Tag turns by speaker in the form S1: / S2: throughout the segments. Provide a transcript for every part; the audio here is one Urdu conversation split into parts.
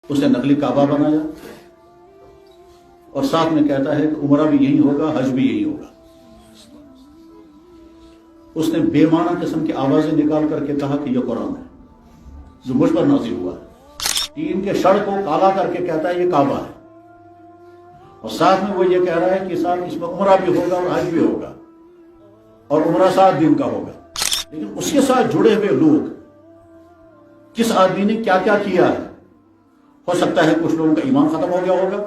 S1: اس نے نقلی کعبہ بنایا اور ساتھ میں کہتا ہے کہ عمرہ بھی یہی ہوگا، حج بھی یہی ہوگا۔ اس نے بے معنی قسم کی آوازیں نکال کر کے کہا کہ یہ قرآن ہے جو مجھ پر نازل ہوا ہے۔ دین کے شڑ کو کالا کر کے کہتا ہے یہ کعبہ ہے، اور ساتھ میں وہ یہ کہہ رہا ہے کہ صاحب اس میں عمرہ بھی ہوگا اور حج بھی ہوگا، اور عمرہ 7 دن کا ہوگا۔ لیکن اس کے ساتھ جڑے ہوئے لوگ، کس آدمی نے کیا کیا کیا ہے، ہو سکتا ہے کچھ لوگوں کا ایمان ختم ہو گیا ہوگا،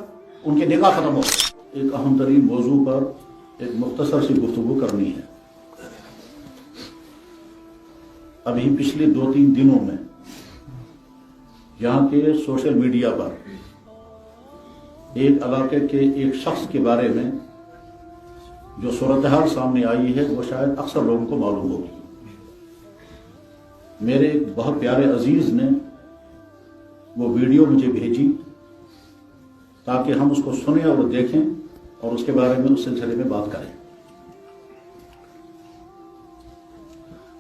S1: ان کے نکاح ختم ہو گیا۔ ایک اہم ترین موضوع پر ایک مختصر سی گفتگو کرنی ہے۔ ابھی پچھلے 2-3 دنوں میں یہاں کے سوشل میڈیا پر ایک علاقے کے ایک شخص کے بارے میں جو صورتحال سامنے آئی ہے وہ شاید اکثر لوگوں کو معلوم ہوگی۔ میرے ایک بہت پیارے عزیز نے وہ ویڈیو مجھے بھیجی تاکہ ہم اس کو سنیں اور دیکھیں اور اس کے بارے میں اس سلسلے میں بات کریں۔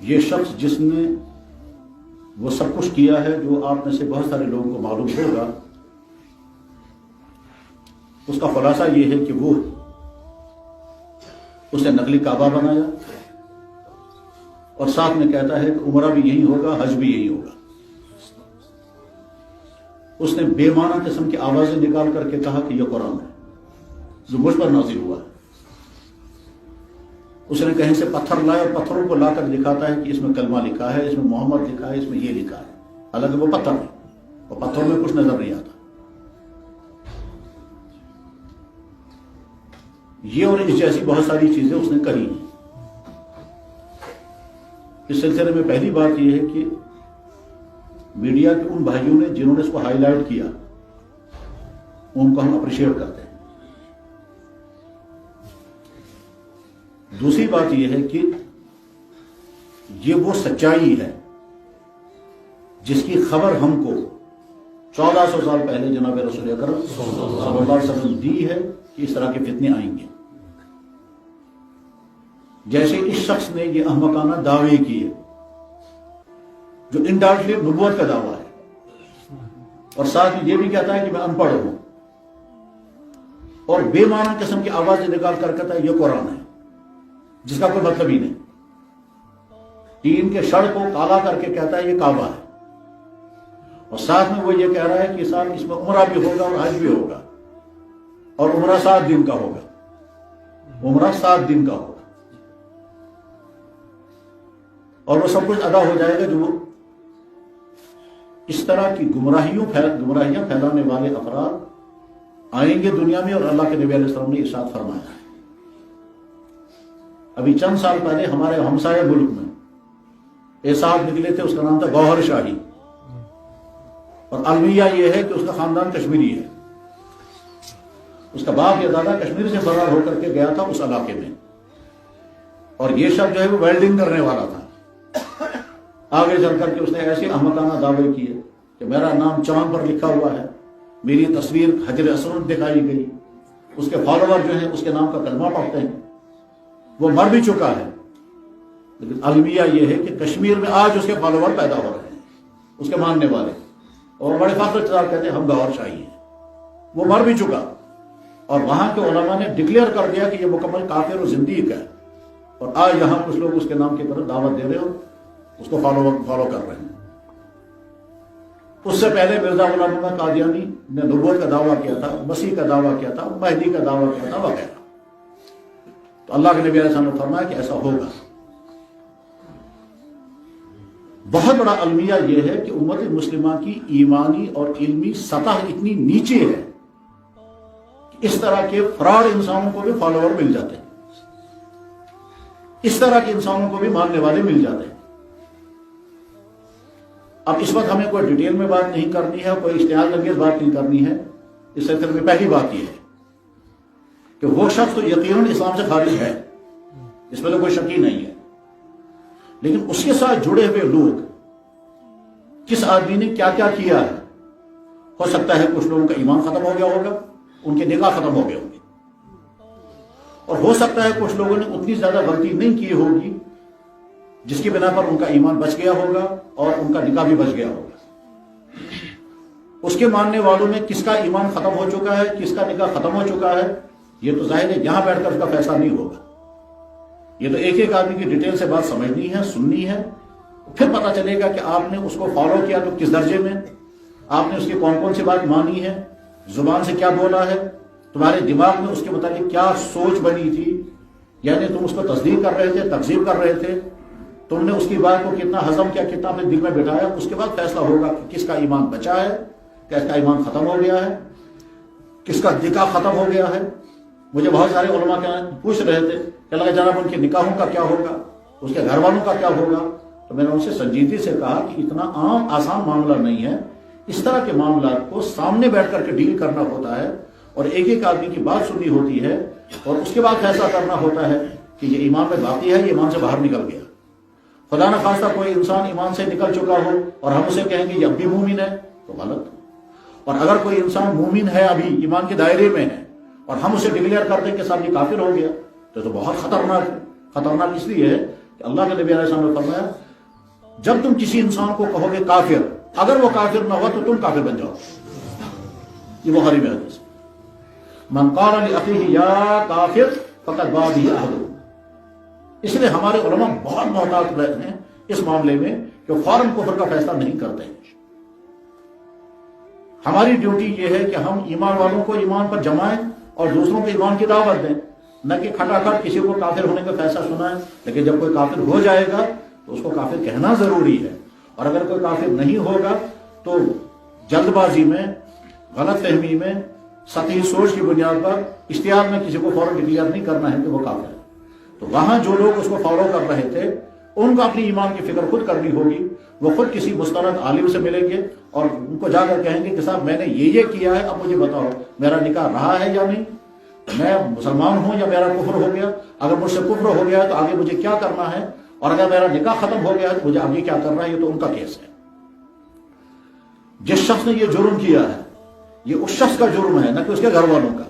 S1: یہ شخص جس نے وہ سب کچھ کیا ہے جو آپ میں سے بہت سارے لوگوں کو معلوم ہوگا، اس کا خلاصہ یہ ہے کہ وہ اس نے نقلی کعبہ بنایا اور ساتھ میں کہتا ہے کہ عمرہ بھی یہی ہوگا، حج بھی یہی ہوگا۔ اس نے بے معنی قسم کی آوازیں نکال کر کے کہا کہ یہ قرآن ہے جو مجھ پر نازل ہوا ہے۔ اس نے کہیں سے پتھر لائے اور پتھروں کو لا کر دکھاتا ہے کہ اس میں کلمہ لکھا ہے، اس میں محمد لکھا ہے، اس میں یہ لکھا ہے، حالانکہ وہ پتھر ہے اور پتھروں میں کچھ نظر نہیں آتا۔ یہ اور اس جیسی بہت ساری چیزیں اس نے کہی۔ اس سلسلے میں پہلی بات یہ ہے کہ میڈیا کے ان بھائیوں نے جنہوں نے اس کو ہائی لائٹ کیا، ان کو ہم اپریشیٹ کرتے ہیں۔ دوسری بات یہ ہے کہ یہ وہ سچائی ہے جس کی خبر ہم کو 1400 سال پہلے جناب رسول اکرم صلی اللہ علیہ وسلم دی ہے کہ اس طرح کے فتنے آئیں گے۔ جیسے اس شخص نے یہ احمقانہ دعوے کیے جو انڈائریکٹلی نبوت کا دعویٰ ہے، اور ساتھ میں یہ بھی کہتا ہے کہ میں ان پڑھ ہوں، اور بے معنی قسم کی آوازیں نکال کر کہتا ہے یہ قرآن ہے جس کا کوئی مطلب ہی نہیں۔ دین کے شڑ کو کالا کر کے کہتا ہے یہ کعبہ ہے، اور ساتھ میں وہ یہ کہہ رہا ہے کہ صاحب اس میں عمرہ بھی ہوگا اور حج بھی ہوگا، اور عمرہ 7 دن کا ہوگا، عمرہ 7 دن کا ہوگا، اور وہ سب کچھ ادا ہو جائے گا۔ جو وہ اس طرح کی گمراہیاں پھیلانے والے افراد آئیں گے دنیا میں، اور اللہ کے نبی علیہ السلام نے ارشاد فرمایا ہے۔ ابھی چند سال پہلے ہمارے ہمسائے ملک میں ایک صاحب نکلے تھے، اس کا نام تھا گوہر شاہی، اور المیہ یہ ہے کہ اس کا خاندان کشمیری ہے۔ اس کا باپ یا دادا کشمیر سے فرار ہو کر کے گیا تھا اس علاقے میں، اور یہ شخص جو ہے وہ ویلڈنگ کرنے والا تھا۔ آگے چل کر کے اس نے ایسے احمقانہ دعوے کیے کہ میرا نام چاند پر لکھا ہوا ہے، میری تصویر حجر اسود دکھائی گئی، اس کے فالوور جو ہیں اس کے نام کا کلمہ پڑھتے ہیں، وہ مر بھی چکا ہے، لیکن المیہ یہ ہے کہ کشمیر میں آج اس کے فالوور پیدا ہو رہے ہیں، اس کے ماننے والے، اور بڑے فخر کے ساتھ کہتے ہیں ہم گوہر شاہی ہیں۔ وہ مر بھی چکا، اور وہاں کے علماء نے ڈکلیئر کر دیا کہ یہ مکمل کافر و زندیق ہے، اور آج یہاں کچھ لوگ اس کے نام کی طرف دعوت دے رہے ہیں، اس کو فالو کر رہے ہیں۔ اس سے پہلے مرزا غلام محمد قادیانی نے نبوت کا دعویٰ کیا تھا، مسیح کا دعویٰ کیا تھا، مہدی کا دعویٰ کیا تھا، وغیرہ۔ تو اللہ کے نبی علیہ السلام نے فرمایا کہ ایسا ہوگا۔ بہت بڑا المیہ یہ ہے کہ امت مسلمہ کی ایمانی اور علمی سطح اتنی نیچے ہے کہ اس طرح کے فراڈ انسانوں کو بھی فالوور مل جاتے ہیں، اس طرح کے انسانوں کو بھی ماننے والے مل جاتے ہیں۔ اب اس وقت ہمیں کوئی ڈیٹیل میں بات نہیں کرنی ہے، کوئی اشتعال انگیز بات نہیں کرنی ہے۔ اس سلسلے میں پہلی بات یہ ہے کہ وہ شخص تو یقیناً اسلام سے خارج ہے، اس میں تو کوئی شک ہی نہیں ہے، لیکن اس کے ساتھ جڑے ہوئے لوگ، کس آدمی نے کیا کیا کیا ہے، ہو سکتا ہے کچھ لوگوں کا ایمان ختم ہو گیا ہوگا، ان کے نکاح ختم ہو گئے ہوں گے، اور ہو سکتا ہے کچھ لوگوں نے اتنی زیادہ غلطی نہیں کی ہوگی جس کی بنا پر ان کا ایمان بچ گیا ہوگا اور ان کا نکاح بھی بچ گیا ہوگا۔ اس کے ماننے والوں میں کس کا ایمان ختم ہو چکا ہے، کس کا نکاح ختم ہو چکا ہے، یہ تو ظاہر ہے یہاں بیٹھ کر اس کا فیصلہ نہیں ہوگا. یہ تو ایک ایک آدمی کی ڈیٹیل سے بات سمجھنی ہے، سننی ہے، پھر پتا چلے گا کہ آپ نے اس کو فالو کیا تو کس درجے میں، آپ نے اس کی کون کون سی بات مانی ہے، زبان سے کیا بولا ہے، تمہارے دماغ میں اس کے متعلق کیا سوچ بنی تھی، یعنی تم اس کو تصدیق کر رہے تھے، تکذیب کر رہے تھے، تم نے اس کی بات کو کتنا ہضم کیا، کتنا اپنے دل میں بٹھایا. اس کے بعد فیصلہ ہوگا کہ کس کا ایمان بچا ہے، کس کا ایمان ختم ہو گیا ہے، کس کا نکاح ختم ہو گیا ہے. مجھے بہت سارے علماء پوچھ رہے تھے کہ اللہ جناب ان کے نکاحوں کا کیا ہوگا، اس کے گھر والوں کا کیا ہوگا. تو میں نے ان سے سنجیدگی سے کہا کہ اتنا عام آسان معاملہ نہیں ہے. اس طرح کے معاملات کو سامنے بیٹھ کر کے ڈیل کرنا ہوتا ہے اور ایک ایک آدمی کی بات سننی ہوتی ہے اور اس کے بعد فیصلہ کرنا ہوتا ہے کہ یہ ایمان میں باقی ہے، یہ ایمان سے باہر نکل گیا. خدا نہ خواستہ کوئی انسان ایمان سے نکل چکا ہو اور ہم اسے کہیں گے یہ اب بھی مومن ہے تو غلط. اور اگر کوئی انسان مومن ہے، ابھی ایمان کے دائرے میں ہے، اور ہم اسے ڈکلیئر کر دیں کہ صاحب یہ کافر ہو گیا تو بہت خطرناک ہے. خطرناک اس لیے ہے کہ اللہ کے نبی علیہ السلام نے فرمایا جب تم کسی انسان کو کہو گے کافر، اگر وہ کافر نہ ہوا تو تم کافر بن جاؤ. یہ بخاری میں حدیث. من قال لأخيه یا کافر فقد باء به احدهم. اس لیے ہمارے علماء بہت محتاط رہتے ہیں اس معاملے میں کہ فوراً کفر کا فیصلہ نہیں کرتے. ہماری ڈیوٹی یہ ہے کہ ہم ایمان والوں کو ایمان پر جمائیں اور دوسروں کو ایمان کی دعوت دیں، نہ کہ کھٹاکھٹ کسی کو کافر ہونے کا فیصلہ سنائیں. لیکن جب کوئی کافر ہو جائے گا تو اس کو کافر کہنا ضروری ہے، اور اگر کوئی کافر نہیں ہوگا تو جلد بازی میں، غلط فہمی میں، سطحی سوچ کی بنیاد پر اشتہار میں کسی کو فوراً ڈکلیئر نہیں کرنا ہے کہ وہ کافر ہے. تو وہاں جو لوگ اس کو فالو کر رہے تھے ان کو اپنی ایمان کی فکر خود کرنی ہوگی. وہ خود کسی مستند عالم سے ملیں گے اور ان کو جا کر کہیں گے کہ صاحب میں نے یہ کیا ہے، اب مجھے بتاؤ میرا نکاح رہا ہے یا نہیں، میں مسلمان ہوں یا میرا کفر ہو گیا، اگر مجھ سے کفر ہو گیا ہے تو آگے مجھے کیا کرنا ہے، اور اگر میرا نکاح ختم ہو گیا ہے تو مجھے آگے کیا کرنا ہے. یہ تو ان کا کیس ہے. جس شخص نے یہ جرم کیا ہے یہ اس شخص کا جرم ہے، نہ کہ اس کے گھر والوں کا.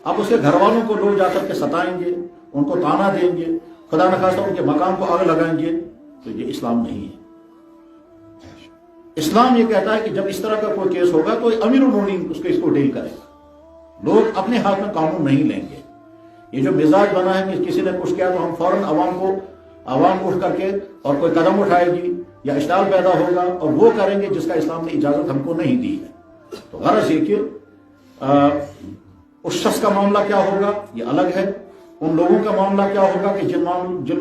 S1: اب اس کے گھر والوں کو لوگ جا کر کے ستائیں گے، ان کو تانا دیں گے، خدا نخواستہ ان کے مقام کو آگ لگائیں گے، تو یہ اسلام نہیں ہے. اسلام یہ کہتا ہے کہ جب اس طرح کا کوئی کیس ہوگا تو امیر المومنین اس کو ڈیل کرے گا. لوگ اپنے ہاتھ میں قانون نہیں لیں گے. یہ جو مزاج بنا ہے کہ کسی نے کچھ کیا تو ہم فوراً عوام اٹھ کر کے اور کوئی قدم اٹھائے گی یا اشتعال پیدا ہوگا اور وہ کریں گے جس کا اسلام نے اجازت ہم کو نہیں دی ہے. تو غرض یہ کہ اس شخص کا معاملہ کیا ہوگا یہ الگ ہے. ان لوگوں کا معاملہ کیا ہوگا کہ جن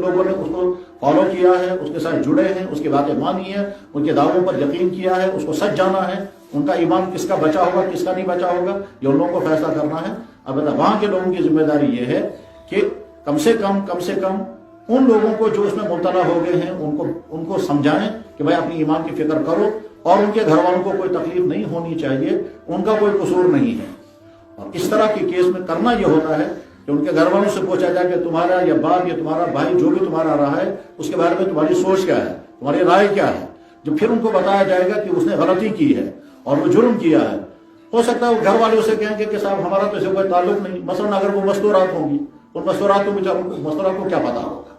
S1: لوگوں نے اس کو فالو کیا ہے، اس کے ساتھ جڑے ہیں، اس کی باتیں مانی ہیں، ان کے دعووں پر یقین کیا ہے، اس کو سچ جانا ہے، ان کا ایمان کس کا بچا ہوگا کس کا نہیں بچا ہوگا یہ ان لوگوں کو فیصلہ کرنا ہے. البتہ وہاں کے لوگوں کی ذمہ داری یہ ہے کہ کم سے کم ان لوگوں کو جو اس میں مبتلا ہو گئے ہیں ان کو سمجھائیں کہ بھائی اپنی ایمان کی فکر کرو، اور ان کے گھر والوں کو کوئی تکلیف نہیں ہونی چاہیے، ان کا کوئی قصور نہیں ہے. اور اس طرح کے کیس میں کرنا یہ ہوتا ہے کہ ان کے گھر والوں سے پوچھا جائے کہ تمہارا یا باپ یا تمہارا بھائی جو بھی تمہارا رہا ہے اس کے بارے میں تمہاری سوچ کیا ہے، تمہاری رائے کیا ہے. جب پھر ان کو بتایا جائے گا کہ اس نے غلطی کی ہے اور وہ جرم کیا ہے، ہو سکتا ہے وہ گھر والے اسے کہیں گے کہ صاحب ہمارا تو اسے کوئی تعلق نہیں. مثلاً اگر وہ مستورات ہوں گی، ان مستورات کو کیا پتا ہوگا.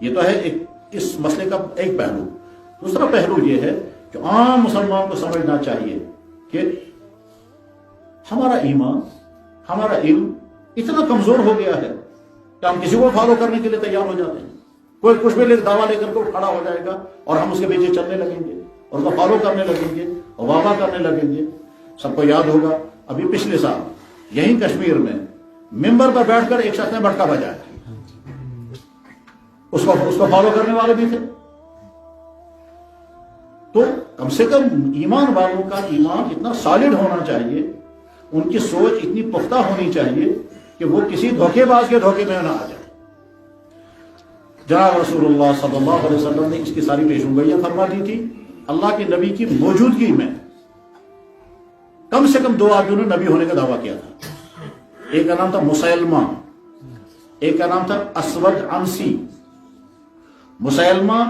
S1: یہ تو ہے اس مسئلے کا ایک پہلو. دوسرا پہلو یہ ہے کہ عام مسلمان کو سمجھنا چاہیے کہ ہمارا ایمان، ہمارا علم اتنا کمزور ہو گیا ہے کہ ہم کسی کو فالو کرنے کے لیے تیار ہو جاتے ہیں. کوئی کچھ بھی دعویٰ لے کر کے کھڑا ہو جائے گا اور ہم اس کے پیچھے چلنے لگیں گے اور اس کو فالو کرنے لگیں گے اور وعدہ کرنے لگیں گے. سب کو یاد ہوگا ابھی پچھلے سال یہیں کشمیر میں ممبر پر بیٹھ کر ایک شخص نے بٹکا بجایا. اس کو فالو کرنے والے بھی تھے. تو کم سے کم ایمان والوں کا ایمان اتنا سالڈ ہونا چاہیے، ان کی سوچ اتنی پختہ ہونی چاہیے کہ وہ کسی دھوکے باز کے دھوکے میں نہ آ جائے. جناب رسول اللہ صلی اللہ علیہ وسلم نے اس کی ساری پیشنگوئیاں فرما دی تھی. اللہ کے نبی کی موجودگی میں کم سے کم 2 آدمیوں نے نبی ہونے کا دعویٰ کیا تھا. ایک کا نام تھا مسیلمہ، ایک کا نام تھا اسود عنسی. مسیلمہ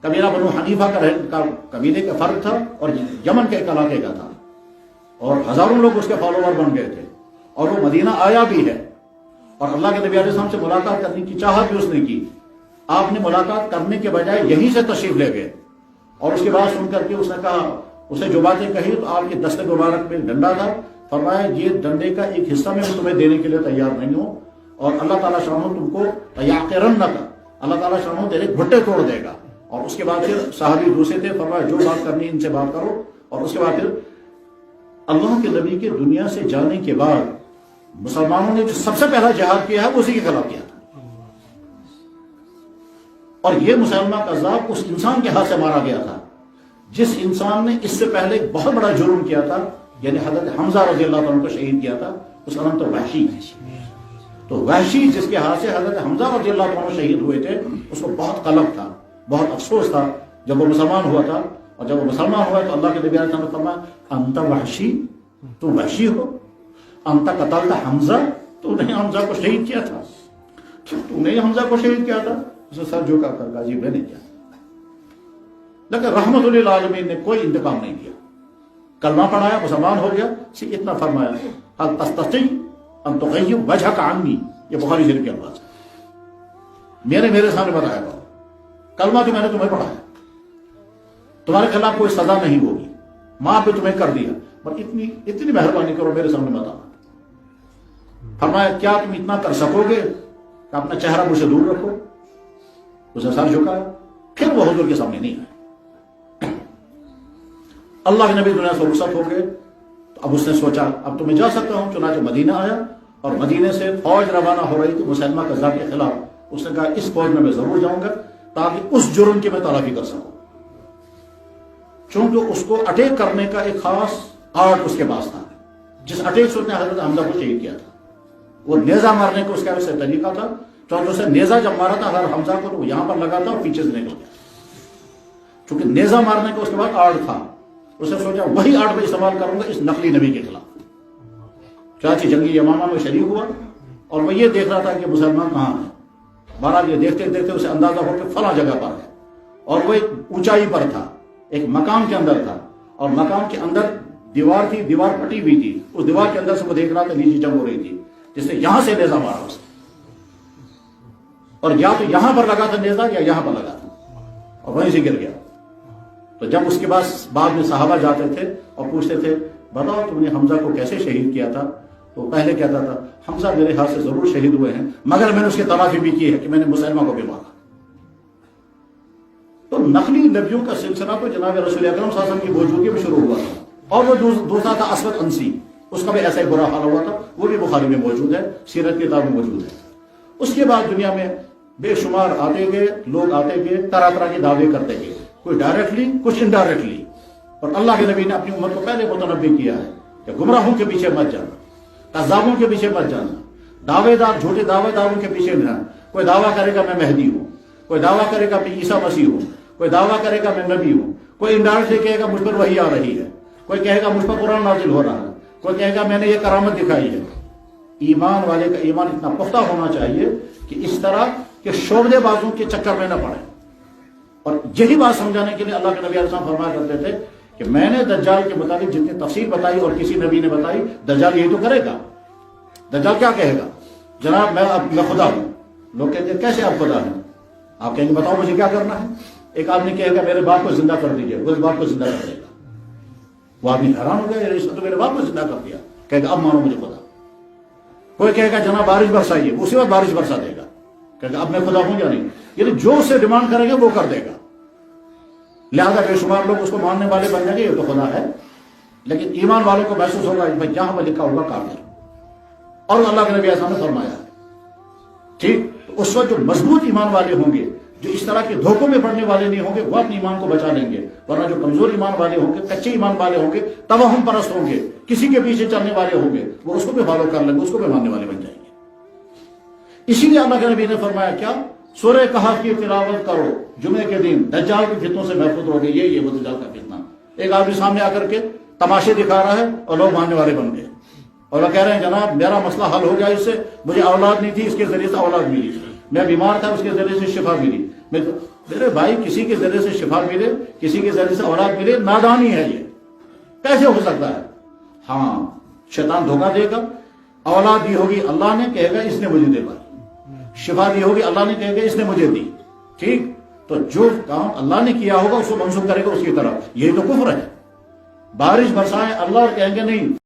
S1: قبیلہ بنو حنیفہ کا قبیلے کا فرد تھا اور یمن کے ایک علاقے کا تھا، اور ہزاروں لوگ اس کے فالوور بن گئے تھے، اور وہ مدینہ آیا بھی ہے اور اللہ کے نبی علیہ السلام سے ملاقات کرنے کی چاہت بھی اس نے کی. آپ نے ملاقات کرنے کے بجائے یہیں سے تشریف لے گئے اور اس کے بعد سن کر کے اس نے کہا، اسے جو باتیں کہی تو آپ کے دست مبارک میں ڈنڈا تھا، فرمایا یہ ڈنڈے کا ایک حصہ میں تمہیں دینے کے لیے تیار نہیں ہوں، اور اللہ تعالیٰ شانہ تم کو یعقرنک، اللہ تعالیٰ شانہ تیرے گھٹے توڑ دے گا۔ اور اس کے بعد پھر صحابی دوسرے تھے، فرمایا جو بات کرنی ان سے بات کرو۔ اور اس کے بعد پھر اللہ کے نبی کے دنیا سے جانے کے بعد مسلمانوں نے جو سب سے پہلا جہاد کیا ہے وہ اسی کے خلاف کیا تھا، اور یہ مسلمہ کذاب اس انسان کے ہاتھ سے مارا گیا تھا جس انسان نے اس سے پہلے ایک بہت بڑا جرم کیا تھا، یعنی حضرت حمزہ رضی اللہ عنہ کو شہید کیا تھا، اس کا نام تو وحشی ہے۔ تو وحشی جس کے ہاتھ سے حضرت حمزہ رضی اللہ عنہ شہید ہوئے تھے، اس کو بہت قلق تھا، بہت افسوس تھا جب وہ مسلمان ہوا تھا۔ اور جب وہ مسلمان ہوا تو اللہ کے نبی علیہ السلام نے فرمایا انت وحشی، تو وحشی ہو، انت قتلت حمزہ، تو نے حمزہ کو شہید کیا تھا، تو نے حمزہ کو شہید کیا تھا۔ اسے سر جھکا کر کہا جی میں نے کیا، لیکن رحمت للعالمین نے کوئی انتقام نہیں کیا، کلمہ پڑھایا، مسلمان ہو گیا، صرف اتنا فرمایا هل تستطيع ان تغير وجهك عني، یہ بخاری شریف کے الفاظ ہے، میرے سامنے بتایا گا کلمہ تو میں نے تمہیں پڑھایا، تمہارے خلاف کوئی سزا نہیں ہوگی، معاف بھی تمہیں کر دیا، پر اتنی مہربانی کرو میرے سامنے بتانا۔ فرمایا کیا تم اتنا کر سکو گے کہ اپنا چہرہ مجھ سے دور رکھو؟ اسے سر جھکایا، پھر وہ حضور کے سامنے نہیں آئے۔ اللہ کے نبی دنیا سے رخصت ہو گئے تو اب اس نے سوچا اب تو میں جا سکتا ہوں، چنانچہ مدینہ آیا، اور مدینے سے فوج روانہ ہو رہی تھی مسلمہ کذاب کے خلاف۔ اس نے کہا اس فوج میں میں ضرور جاؤں گا تاکہ اس جرم کی میں تلافی کر سکوں، چونکہ اس کو اٹیک کرنے کا ایک خاص آرٹ اس کے پاس تھا، جس اٹیک سے اس نے حضرت حمزہ کو شہید کیا تھا، وہ نیزہ مارنے کو اس کا ایسا طریقہ تھا، چونکہ اسے نیزہ جب مارا تھا حضرت حمزہ کو تو وہ یہاں پر لگا تھا اور پیچھے سے نکل گیا، چونکہ نیزہ مارنے کا اس کے بعد آرٹ تھا۔ اس نے سوچا وہی آرٹ میں استعمال کروں گا اس نقلی نبی کے خلاف۔ چاچی جنگی یمامہ میں شریک ہوا اور وہ یہ دیکھ رہا تھا کہ مسلمان کہاں ہیں، بہرحال یہ دیکھتے دیکھتے اسے اندازہ ہو کہ فلاں جگہ پر ہے، اور وہ ایک اونچائی پر تھا، ایک مقام کے اندر تھا، اور مقام کے اندر دیوار تھی، دیوار پھٹی ہوئی تھی، اس دیوار کے اندر سے وہ دیکھ رہا تھا نیچے جنگ ہو رہی تھی، جس نے یہاں سے نیزہ مارا اسے، اور یا تو یہاں پر لگا تھا نیزہ یا یہاں پر لگا تھا، اور وہیں سے گر گیا۔ تو جب اس کے بعد میں صحابہ جاتے تھے اور پوچھتے تھے بتاؤ تم نے حمزہ کو کیسے شہید کیا تھا، تو پہلے کہتا تھا حمزہ میرے ہاتھ سے ضرور شہید ہوئے ہیں، مگر میں نے اس کی تلافی بھی کی ہے کہ میں نے مسلمہ کو بھی مارا۔ تو نقلی نبیوں کا سلسلہ تو جناب رسول اکرم صلی اللہ علیہ وسلم کی موجودگی میں شروع ہوا تھا، اور وہ دوسرا تھا اسود انسی، اس کا بھی ایسا ہی برا حال ہوا تھا، وہ بھی بخاری میں موجود ہے، سیرت کی کتاب میں موجود ہے۔ اس کے بعد دنیا میں بے شمار آتے گئے لوگ، آتے گئے طرح طرح کے دعوے کرتے گئے، کوئی ڈائریکٹلی کچھ انڈائریکٹلی، اور اللہ کے نبی نے اپنی امت کو پہلے متنبہ کیا ہے کہ گمراہوں کے پیچھے مت جانا، کذابوں کے پیچھے مت جانا، دعوے دار جھوٹے دعوے داروں کے پیچھے نہ۔ کوئی دعویٰ کرے گا میں مہدی ہوں، کوئی دعویٰ کرے گا میں عیسیٰ مسیح ہوں، کوئی دعویٰ کرے گا میں نبی ہوں، کوئی انڈائریکٹلی کہے گا مجھ پر وحی آ رہی ہے، کوئی کہے گا مجھ پر قرآن نازل ہو رہا ہے، کوئی کہے گا میں نے یہ کرامت دکھائی ہے۔ ایمان والے کا ایمان اتنا پختہ ہونا چاہیے کہ اس طرح کے شعبدے بازوں کے چکر میں نہ پڑے، اور یہی بات سمجھانے کے لیے اللہ کے نبی علیہ السلام فرمایا کرتے تھے کہ میں نے دجال کے متعلق جتنی تفصیل بتائی اور کسی نبی نے بتائی، دجال یہی تو کرے گا۔ دجال کیا کہے گا؟ جناب میں خدا ہوں۔ لوگ کہتے ہیں کیسے آپ خدا ہیں؟ آپ کہیں گے بتاؤ مجھے کیا کرنا ہے۔ ایک آدمی کہے گا میرے باپ کو زندہ کر دیجیے، وہ اس باپ کو زندہ کر دے گا۔ وہ آدمی حیران ہو گیا، اس نے تو میرے باپ کو زندہ کر دیا، کہے گا اب مانو مجھے خدا۔ کوئی کہے گا جناب بارش برسائیے، اسی وقت بارش برسا دے گا، کہے گا اب میں خدا ہوں یا نہیں۔ یعنی جو اس سے ڈیمانڈ کریں گے وہ کر دے گا۔ لہذا بے شمار لوگ اس کو ماننے والے بن جائیں گے یہ تو خدا ہے، لیکن ایمان والوں کو محسوس ہوگا بھائی یہاں پر لکھا ہوگا کافر، اور اللہ کے نبی ایسا نے فرمایا ٹھیک۔ تو اس وقت جو مضبوط ایمان والے ہوں گے، جو اس طرح کے دھوکوں میں پڑنے والے نہیں ہوں گے، وہ اپنے ایمان کو بچا لیں گے، ورنہ جو کمزور ایمان والے ہوں گے، کچے ایمان والے ہوں گے، توہم پرست ہوں گے، کسی کے پیچھے چلنے والے ہوں گے، وہ اس کو بھی فالو کر لیں گے، اس کو بھی ماننے والے بن جائیں گے۔ اسی لیے اللہ کے نبی نے فرمایا کیا؟ سورہ کہف کی تلاوت کرو جمعے کے دن، دجال کی فتنوں سے محفوظ رہو گے۔ یہ وہ دجال کا فتنہ۔ ایک آدمی سامنے آ کر کے تماشے دکھا رہا ہے اور لوگ ماننے والے بن گئے، اور وہ کہہ رہے ہیں جناب میرا مسئلہ حل ہو گیا، اس سے مجھے اولاد نہیں تھی، اس کے ذریعے سے اولاد ملی، میں بیمار تھا، اس کے ذریعے سے شفا ملی۔ میرے بھائی کسی کے ذریعے سے شفا ملے، کسی کے ذریعے سے اولاد ملے، نادانی ہے یہ، کیسے ہو سکتا ہے؟ ہاں شیطان دھوکہ دے گا، اولاد دی ہوگی اللہ نے، کہے گا اس نے مجھے دے پائی، شفا دی ہوگی اللہ نے، کہے گا اس نے مجھے دی، ٹھیک۔ تو جو کام اللہ نے کیا ہوگا اس کو منسوخ کرے گا اس کی طرف، یہی تو کفر ہے۔ بارش برسائیں اللہ اور کہیں گے نہیں